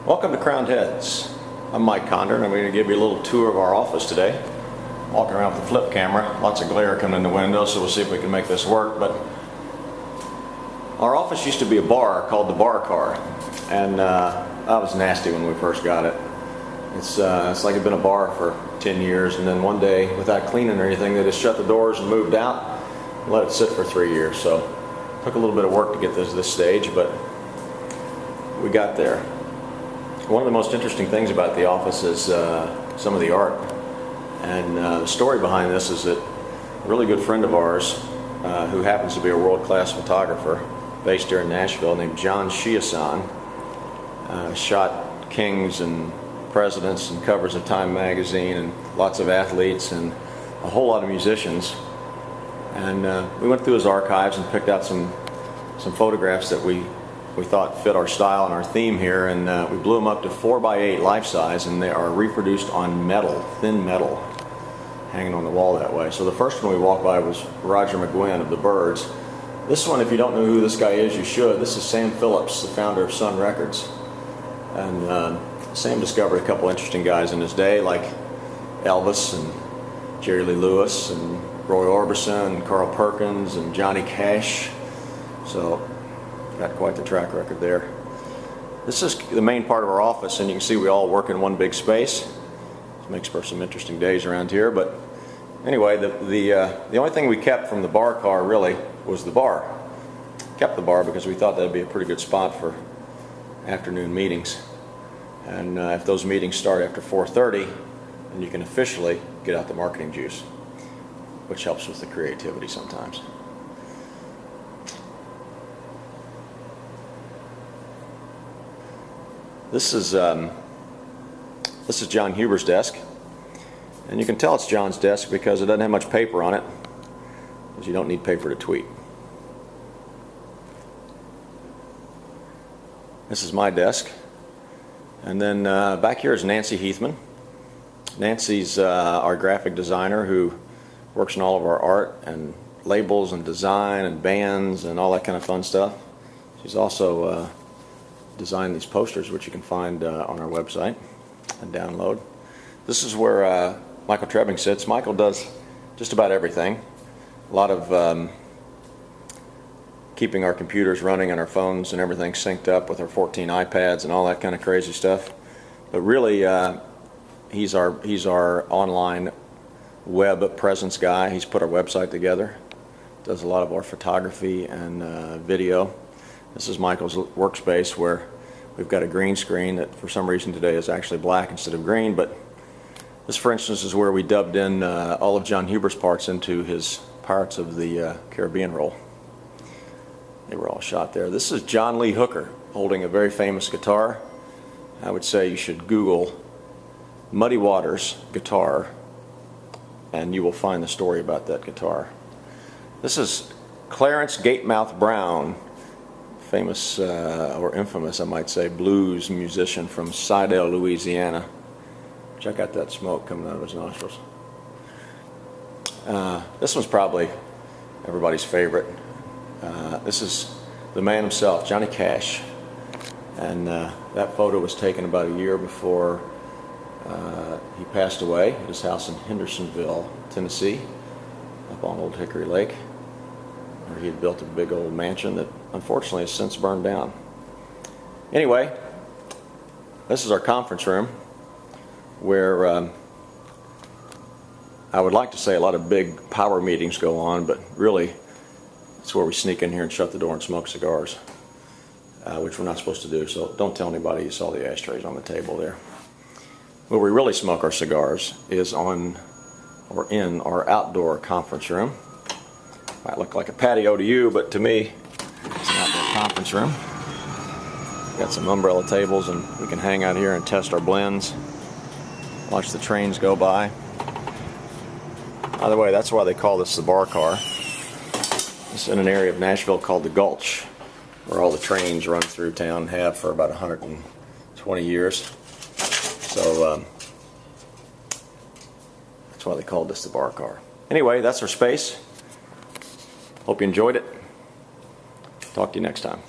Welcome to Crowned Heads. I'm Mike Conder, and I'm going to give you a little tour of our office today. Walking around with the flip camera, lots of glare coming in the window, so we'll see if we can make this work. But our office used to be a bar called the Bar Car, and that was nasty when we first got it. It's like it'd been a bar for 10 years, and then one day, without cleaning or anything, they just shut the doors and moved out and let it sit for 3 years. So it took a little bit of work to get this stage, but we got there. One of the most interesting things about the office is some of the art. And the story behind this is that a really good friend of ours, who happens to be a world-class photographer based here in Nashville, named John Chiasson, shot kings and presidents and covers of Time magazine and lots of athletes and a whole lot of musicians. And we went through his archives and picked out some photographs that we thought fit our style and our theme here, and we blew them up to 4x8 life size, and they are reproduced on metal, thin metal, hanging on the wall that way. So the first one we walked by was Roger McGuinn of the Byrds. This one, if you don't know who this guy is, you should. This is Sam Phillips, the founder of Sun Records. And Sam discovered a couple interesting guys in his day, like Elvis and Jerry Lee Lewis and Roy Orbison and Carl Perkins and Johnny Cash. So got quite the track record there. This is the main part of our office, and you can see we all work in one big space. This makes for some interesting days around here. But anyway, the only thing we kept from the Bar Car really was the bar. Kept the bar because we thought that'd be a pretty good spot for afternoon meetings. And if those meetings start after 4:30, then you can officially get out the marketing juice, which helps with the creativity sometimes. This is John Huber's desk, and you can tell it's John's desk because it doesn't have much paper on it, because you don't need paper to tweet. This is my desk, and then back here is Nancy Heathman. Nancy's our graphic designer who works on all of our art and labels and design and bands and all that kind of fun stuff. She's also designed these posters, which you can find on our website and download. This is where Michael Trebbing sits. Michael does just about everything. A lot of keeping our computers running and our phones and everything synced up with our 14 iPads and all that kind of crazy stuff. But really, he's our online web presence guy. He's put our website together, does a lot of our photography and video. This is Michael's workspace, where we've got a green screen that for some reason today is actually black instead of green, but this, for instance, is where we dubbed in all of John Huber's parts into his Pirates of the Caribbean role. They were all shot there. This is John Lee Hooker holding a very famous guitar. I would say you should Google Muddy Waters guitar, and you will find the story about that guitar. This is Clarence Gatemouth Brown, famous or infamous, I might say, blues musician from Sidell, Louisiana. Check out that smoke coming out of his nostrils. This one's probably everybody's favorite. This is the man himself, Johnny Cash, and that photo was taken about a year before he passed away at his house in Hendersonville, Tennessee, up on Old Hickory Lake, where he had built a big old mansion that unfortunately has since burned down. Anyway, this is our conference room, where I would like to say a lot of big power meetings go on, but really it's where we sneak in here and shut the door and smoke cigars, which we're not supposed to do, so don't tell anybody you saw the ashtrays on the table there. Where we really smoke our cigars is on or in our outdoor conference room. Might look like a patio to you, but to me, it's an outdoor conference room. Got some umbrella tables, and we can hang out here and test our blends, watch the trains go by. By the way, that's why they call this the Bar Car. It's in an area of Nashville called the Gulch, where all the trains run through town, have for about 120 years. So that's why they called this the Bar Car. Anyway, that's our space. Hope you enjoyed it. Talk to you next time.